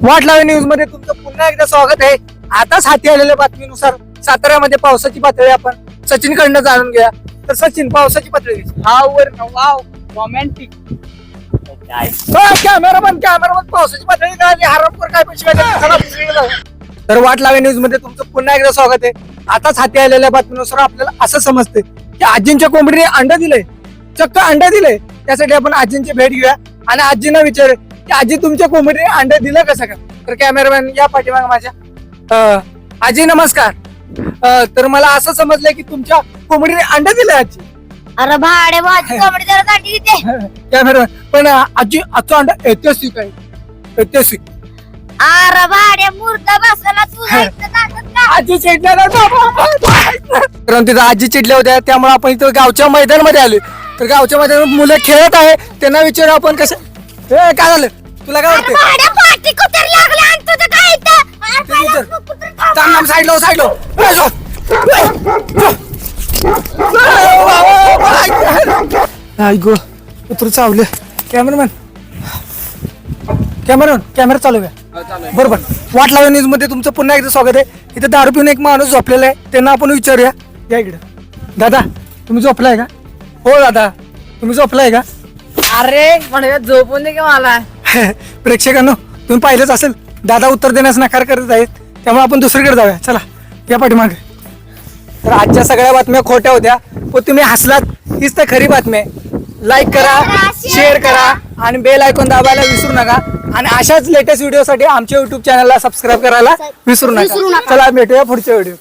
वाट लावे न्यूज मध्ये तुमचं पुन्हा एकदा स्वागत आहे. आताच हाती आलेल्या बातमीनुसार साताऱ्यामध्ये पावसाची पातळी आपण सचिन कडनं जाणून घ्या. तर सचिन, पावसाची पातळी वाव रोमॅन्टिक. कॅमेरामन पावसाची पातळी काय हरामखोर काय पैसे. तर वाट लावे न्यूज मध्ये तुमचं पुन्हा एकदा स्वागत आहे. आताच हाती आलेल्या बातमीनुसार आपल्याला असं समजते की आजींच्या कोंबडीने अंडा दिलंय, चक्क अंडा दिलंय. त्यासाठी आपण आजींची भेट घेऊया आणि आजींना विचारू की आजी, तुमच्या कोंबडीने अंडा दिलं कसं का. तर कॅमेरामॅन या पाठीमाग माझ्या. आजी नमस्कार. तर मला असं समजलंय की तुमच्या कोंबडीने अंडा दिलंय आजी. अरे भाडे माझी कोंबडी जरा दाटी देते. कॅमेरामॅन पण आजी आजचा अंडा ऐतिहासिक आहे, ऐतिहासिक. अरे भाडे मुर्दा बसला तू जायचं दाटत का? आजी चिडल्या कारण तिथं आजी चिडल्या होत्या, त्यामुळे आपण इथं गावच्या मैदानामध्ये आलो. तर गावच्या मैदानात मुलं खेळत आहे, त्यांना विचारू आपण कसं. काय झालं तुला, काय अरे भाडे पाठी कुतर लागले आणि तुझं काय इथं? साईडलो गो उतर चावले. कॅमेरामॅन कॅमेरा चालू आहे बरोबर. वाट लावे न्यूज मध्ये तुमचं पुन्हा एकदा स्वागत आहे. इथे दारू पिऊन एक माणूस झोपलेला आहे, त्यांना आपण विचारूया. या इकडे. दादा, तुम्ही झोपलाय का? हो दादा, तुम्ही झोपलाय का? अरे म्हणजे झोपून दे की मला. प्रेक्षकांनो, तुम्ही पाहिलंच असेल, दादा उत्तर देण्यास नकार करत आहेत, त्यामुळे आपण दुसरीकडे जाऊया. चला या पाठीमागे. तर आजच्या सगळ्या बातम्या खोट्या होत्या, पण तुम्ही हसलात हीच तर खरी बातमी आहे. लाईक करा, शेअर करा आणि बेल आयकॉन दाबायला विसरू नका. आणि अशाच लेटेस्ट व्हिडिओसाठी आमच्या युट्यूब चॅनलला सबस्क्राईब करायला विसरू नका. चला भेटूया पुढच्या व्हिडिओ.